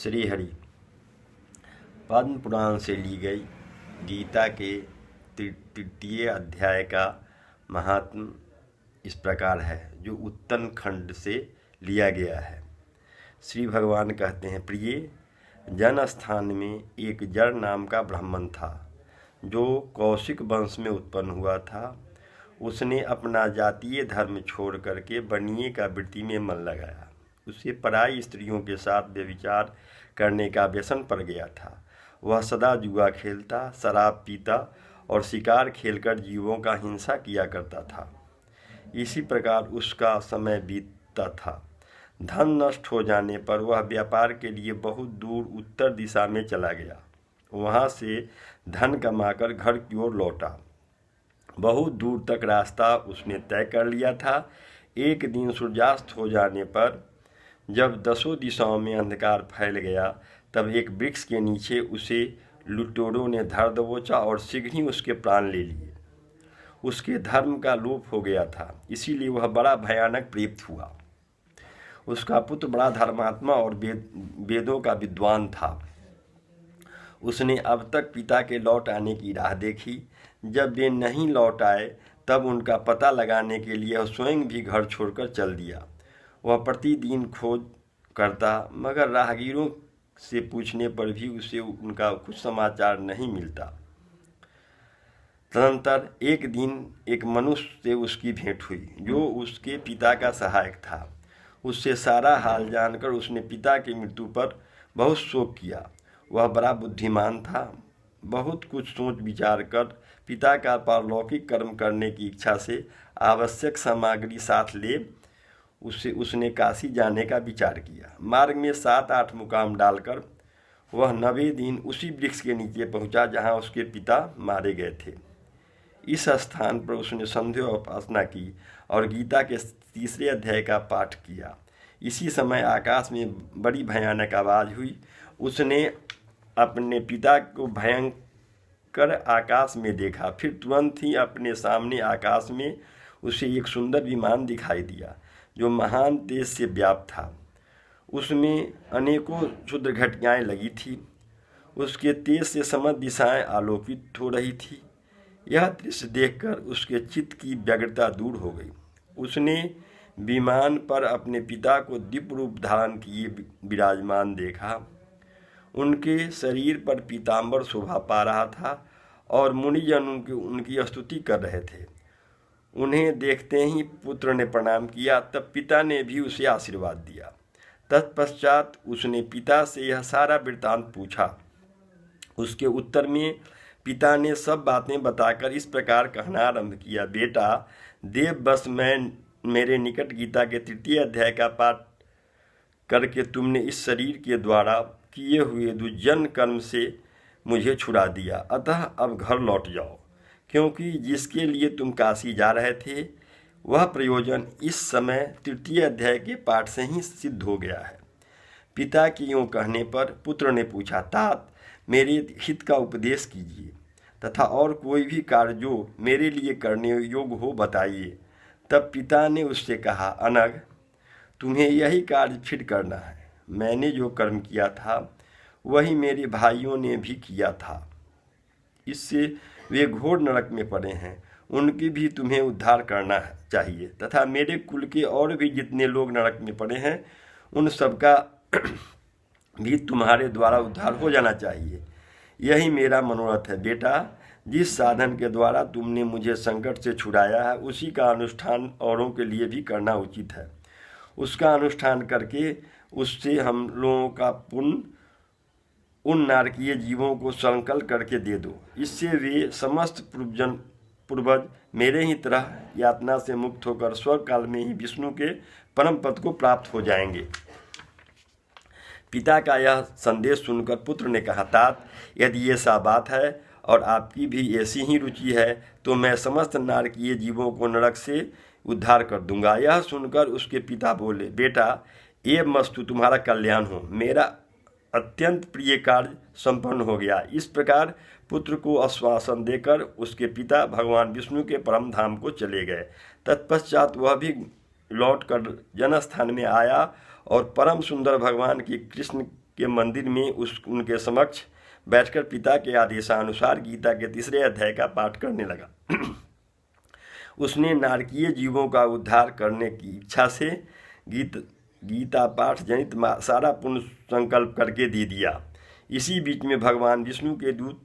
श्री हरि पद्म पुराण से ली गई गीता के तृतीय अध्याय का महात्म इस प्रकार है, जो उत्तन खंड से लिया गया है। श्री भगवान कहते हैं, प्रिय जन स्थान में एक जड़ नाम का ब्राह्मण था, जो कौशिक वंश में उत्पन्न हुआ था। उसने अपना जातीय धर्म छोड़ करके बनिए का वृत्ति में मन लगाया। उसे पराई स्त्रियों के साथ व्यभिचार करने का व्यसन पड़ गया था। वह सदा जुआ खेलता, शराब पीता और शिकार खेलकर जीवों का हिंसा किया करता था। इसी प्रकार उसका समय बीतता था। धन नष्ट हो जाने पर वह व्यापार के लिए बहुत दूर उत्तर दिशा में चला गया। वहाँ से धन कमाकर घर की ओर लौटा। बहुत दूर तक रास्ता उसने तय कर लिया था। एक दिन सूर्यास्त हो जाने पर जब दसों दिशाओं में अंधकार फैल गया, तब एक वृक्ष के नीचे उसे लुटेरों ने धर दबोचा और शीघ्र ही उसके प्राण ले लिए। उसके धर्म का लोप हो गया था, इसीलिए वह बड़ा भयानक प्रेत हुआ। उसका पुत्र बड़ा धर्मात्मा और वेदों का विद्वान था। उसने अब तक पिता के लौट आने की राह देखी। जब वे नहीं लौट आए, तब उनका पता लगाने के लिए वह स्वयं भी घर छोड़कर चल दिया। वह प्रतिदिन खोज करता, मगर राहगीरों से पूछने पर भी उसे उनका कुछ समाचार नहीं मिलता। तदनंतर एक दिन एक मनुष्य से उसकी भेंट हुई, जो उसके पिता का सहायक था। उससे सारा हाल जानकर उसने पिता की मृत्यु पर बहुत शोक किया। वह बड़ा बुद्धिमान था। बहुत कुछ सोच विचार कर पिता का पारलौकिक कर्म करने की इच्छा से आवश्यक सामग्री साथ ले उसने काशी जाने का विचार किया। मार्ग में 7-8 मुकाम डालकर वह 90 दिन उसी वृक्ष के नीचे पहुंचा जहां उसके पिता मारे गए थे। इस स्थान पर उसने संध्या उपासना की और गीता के 3 अध्याय का पाठ किया। इसी समय आकाश में बड़ी भयानक आवाज़ हुई। उसने अपने पिता को भयंकर आकाश में देखा। फिर तुरंत ही अपने सामने आकाश में उसे एक सुंदर विमान दिखाई दिया, जो महान तेज से व्याप्त था। उसमें अनेकों क्षुद्र घटियाएँ लगी थी। उसके तेज से समस्त दिशाएं आलोकित हो रही थी। यह दृश्य देखकर उसके चित्त की व्यग्रता दूर हो गई। उसने विमान पर अपने पिता को दिव्य रूप धारण किए विराजमान देखा। उनके शरीर पर पीताम्बर शोभा पा रहा था और मुनिजन उनकी स्तुति कर रहे थे। उन्हें देखते ही पुत्र ने प्रणाम किया। तब पिता ने भी उसे आशीर्वाद दिया। तत्पश्चात उसने पिता से यह सारा वृत्तांत पूछा। उसके उत्तर में पिता ने सब बातें बताकर इस प्रकार कहना आरंभ किया, बेटा, देव बस मेरे निकट गीता के 3 अध्याय का पाठ करके तुमने इस शरीर के द्वारा किए हुए दुर्जन कर्म से मुझे छुड़ा दिया। अतः अब घर लौट जाओ, क्योंकि जिसके लिए तुम काशी जा रहे थे वह प्रयोजन इस समय 3 अध्याय के पाठ से ही सिद्ध हो गया है। पिता की यूँ कहने पर पुत्र ने पूछा, तात, मेरे हित का उपदेश कीजिए तथा और कोई भी कार्य जो मेरे लिए करने योग्य हो बताइए। तब पिता ने उससे कहा, अनग, तुम्हें यही कार्य फिर करना है। मैंने जो कर्म किया था वही मेरे भाइयों ने भी किया था। इससे वे घोर नरक में पड़े हैं। उनकी भी तुम्हें उद्धार करना चाहिए तथा मेरे कुल के और भी जितने लोग नरक में पड़े हैं उन सबका भी तुम्हारे द्वारा उद्धार हो जाना चाहिए। यही मेरा मनोरथ है। बेटा, जिस साधन के द्वारा तुमने मुझे संकट से छुड़ाया है उसी का अनुष्ठान औरों के लिए भी करना उचित है। उसका अनुष्ठान करके उससे हम लोगों का पुण्य उन नारकीय जीवों को संकल्प करके दे दो। इससे वे समस्त पूर्वज मेरे ही तरह यातना से मुक्त होकर स्वर्ग काल में ही विष्णु के परम पद को प्राप्त हो जाएंगे। पिता का यह संदेश सुनकर पुत्र ने कहा, तात, यदि ये सा बात है और आपकी भी ऐसी ही रुचि है तो मैं समस्त नारकीय जीवों को नरक से उद्धार कर दूंगा। यह सुनकर उसके पिता बोले, बेटा, ये मस्तु तुम्हारा कल्याण हो। मेरा अत्यंत प्रिय कार्य संपन्न हो गया। इस प्रकार पुत्र को आश्वासन देकर उसके पिता भगवान विष्णु के परम धाम को चले गए। तत्पश्चात वह भी लौटकर जनस्थान में आया और परम सुंदर भगवान की कृष्ण के मंदिर में उनके समक्ष बैठकर पिता के आदेशानुसार गीता के 3 अध्याय का पाठ करने लगा। उसने नारकीय जीवों का उद्धार करने की इच्छा से गीता पाठ जनित सारा पुण्य संकल्प करके दे दिया। इसी बीच में भगवान विष्णु के दूत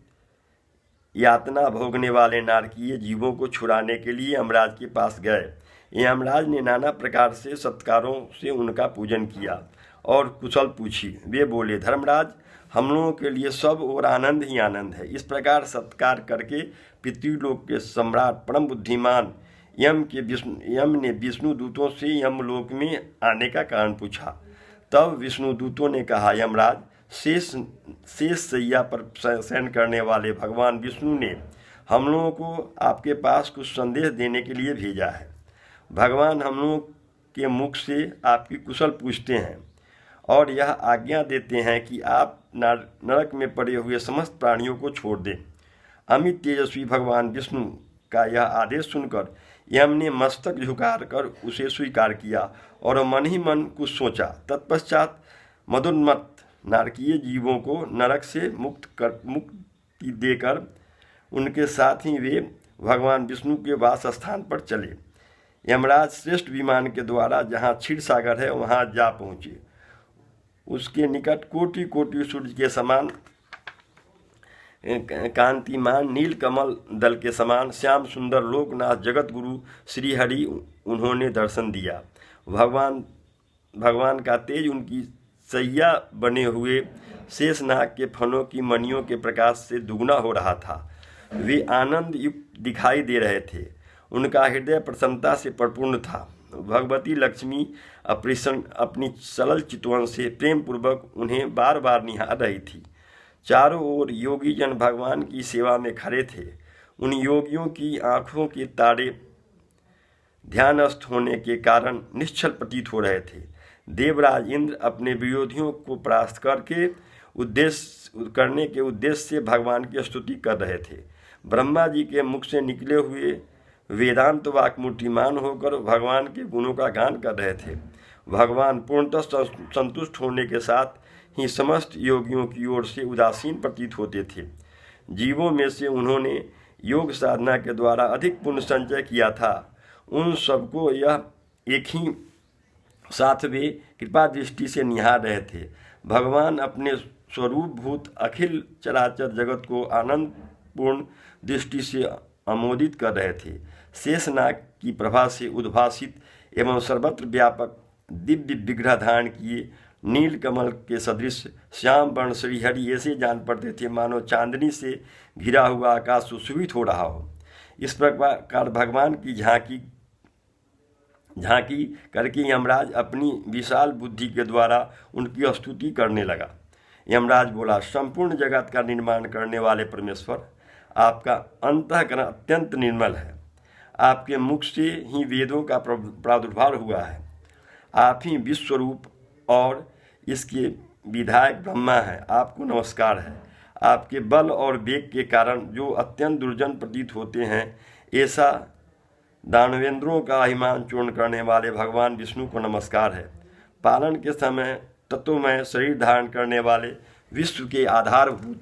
यातना भोगने वाले नारकीय जीवों को छुड़ाने के लिए यमराज के पास गए। यमराज ने नाना प्रकार से सत्कारों से उनका पूजन किया और कुशल पूछी। वे बोले, धर्मराज, हम लोगों के लिए सब और आनंद ही आनंद है। इस प्रकार सत्कार करके पृथ्वीलोक के सम्राट परम बुद्धिमान यम ने विष्णु दूतों से यमलोक में आने का कारण पूछा। तब विष्णु दूतों ने कहा, यमराज, शेष सैया पर शयन करने वाले भगवान विष्णु ने हम लोगों को आपके पास कुछ संदेश देने के लिए भेजा है। भगवान हम लोगों के मुख से आपकी कुशल पूछते हैं और यह आज्ञा देते हैं कि आप नरक में पड़े हुए समस्त प्राणियों को छोड़ दें। अमित तेजस्वी भगवान विष्णु का यह आदेश सुनकर यम ने मस्तक झुकाकर उसे स्वीकार किया और मन ही मन कुछ सोचा। तत्पश्चात मदोन्मत्त नारकीय जीवों को नरक से मुक्ति देकर उनके साथ ही वे भगवान विष्णु के वास स्थान पर चले। यमराज श्रेष्ठ विमान के द्वारा जहाँ क्षीर सागर है वहाँ जा पहुँचे। उसके निकट कोटि कोटि सूर्य के समान कांतिमान नील कमल दल के समान श्याम सुंदर लोकनाथ जगत गुरु श्री हरि उन्होंने दर्शन दिया। भगवान का तेज उनकी सैया बने हुए शेषनाग के फनों की मणियों के प्रकाश से दुगना हो रहा था। वे आनंद युक्त दिखाई दे रहे थे। उनका हृदय प्रसन्नता से परिपूर्ण था। भगवती लक्ष्मी अपनी सरल चितवन से प्रेम पूर्वक उन्हें बार बार निहार रही थी। चारों ओर योगी जन भगवान की सेवा में खड़े थे। उन योगियों की आंखों के तारे ध्यानस्थ होने के कारण निश्चल प्रतीत हो रहे थे। देवराज इंद्र अपने विरोधियों को परास्त करने के उद्देश्य से भगवान की स्तुति कर रहे थे। ब्रह्मा जी के मुख से निकले हुए वेदांत वाक मूर्तिमान होकर भगवान के गुणों का गान कर रहे थे। भगवान पूर्णतः संतुष्ट होने के साथ ही समस्त योगियों की ओर से उदासीन प्रतीत होते थे। जीवों में से उन्होंने योग साधना के द्वारा अधिक पुण्य संचय किया था। उन सबको यह एक ही साथ वे कृपा दृष्टि से निहार रहे थे। भगवान अपने स्वरूप भूत अखिल चराचर जगत को आनंदपूर्ण दृष्टि से अमोदित कर रहे थे। शेषनाग की प्रभा से उद्भासित एवं सर्वत्र व्यापक दिव्य विग्रह धारण किए नील कमल के सदृश श्याम वर्ण श्रीहरि ऐसे जान पड़ते थे मानो चांदनी से घिरा हुआ आकाश सुशोभित हो रहा हो। इस प्रकार भगवान की झांकी करके यमराज अपनी विशाल बुद्धि के द्वारा उनकी स्तुति करने लगा। यमराज बोला, संपूर्ण जगत का निर्माण करने वाले परमेश्वर, आपका अंतःकरण अत्यंत निर्मल है। आपके मुख से ही वेदों का प्रादुर्भाव हुआ है। आप ही विश्वरूप और इसके विधायक ब्रह्मा है। आपको नमस्कार है। आपके बल और वेग के कारण जो अत्यंत दुर्जन प्रतीत होते हैं, ऐसा दानवेंद्रों का अभिमान चूर्ण करने वाले भगवान विष्णु को नमस्कार है। पालन के समय तत्वमय शरीर धारण करने वाले विश्व के आधारभूत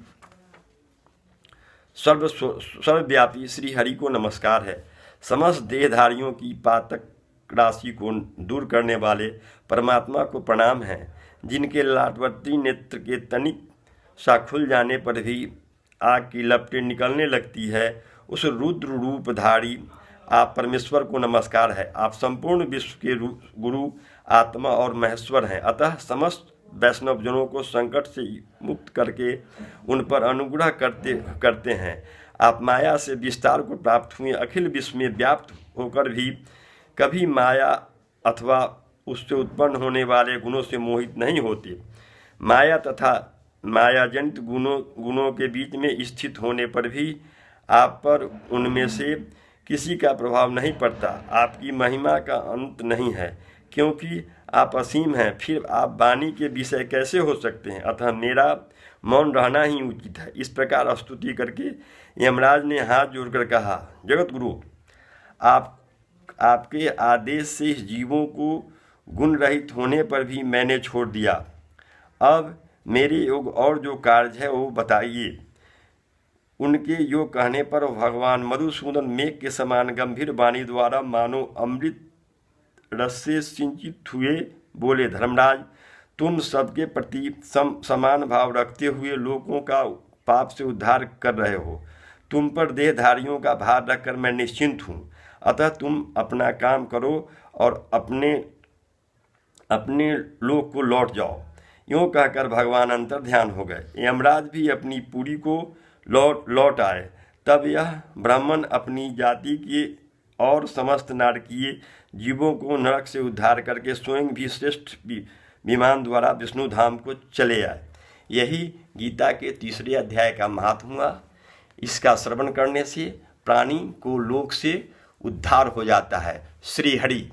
सर्वव्यापी श्री हरि को नमस्कार है। समस्त देहधारियों की पातक राशि को दूर करने वाले परमात्मा को प्रणाम है। जिनके लाटवर्ती नेत्र के तनिक सा खुल जाने पर भी आग की लपटें निकलने लगती है, उस रुद्र रूपधारी आप परमेश्वर को नमस्कार है। आप संपूर्ण विश्व के गुरु, आत्मा और महेश्वर हैं। अतः समस्त वैष्णव जनों को संकट से मुक्त करके उन पर अनुग्रह करते हैं। आप माया से विस्तार को प्राप्त हुए अखिल विश्व में व्याप्त होकर भी कभी माया अथवा उससे उत्पन्न होने वाले गुणों से मोहित नहीं होते। माया तथा मायाजनित गुणों के बीच में स्थित होने पर भी आप पर उनमें से किसी का प्रभाव नहीं पड़ता। आपकी महिमा का अंत नहीं है, क्योंकि आप असीम हैं। फिर आप वाणी के विषय कैसे हो सकते हैं? अतः मेरा मौन रहना ही उचित है। इस प्रकार स्तुति करके यमराज ने हाथ जोड़कर कहा, जगत गुरु, आपके आदेश से इस जीवों को गुण रहित होने पर भी मैंने छोड़ दिया। अब मेरे योग और जो कार्य है वो बताइए। उनके योग कहने पर भगवान मधुसूदन मेघ के समान गंभीर वाणी द्वारा मानो अमृत रस से सिंचित हुए बोले, धर्मराज, तुम सबके प्रति समान भाव रखते हुए लोगों का पाप से उद्धार कर रहे हो। तुम पर देहधारियों का भार रखकर मैं निश्चिंत हूँ। अतः तुम अपना काम करो और अपने लोक को लौट जाओ। यूँ कहकर भगवान अंतर ध्यान हो गए। यमराज भी अपनी पुरी को लौट आए। तब यह ब्राह्मण अपनी जाति के और समस्त नारकीय जीवों को नरक से उद्धार करके स्वयं भी श्रेष्ठ विमान द्वारा विष्णु धाम को चले आए। यही गीता के 3 अध्याय का महात्म हुआ। इसका श्रवण करने से प्राणी को लोक से उद्धार हो जाता है। श्री हरि।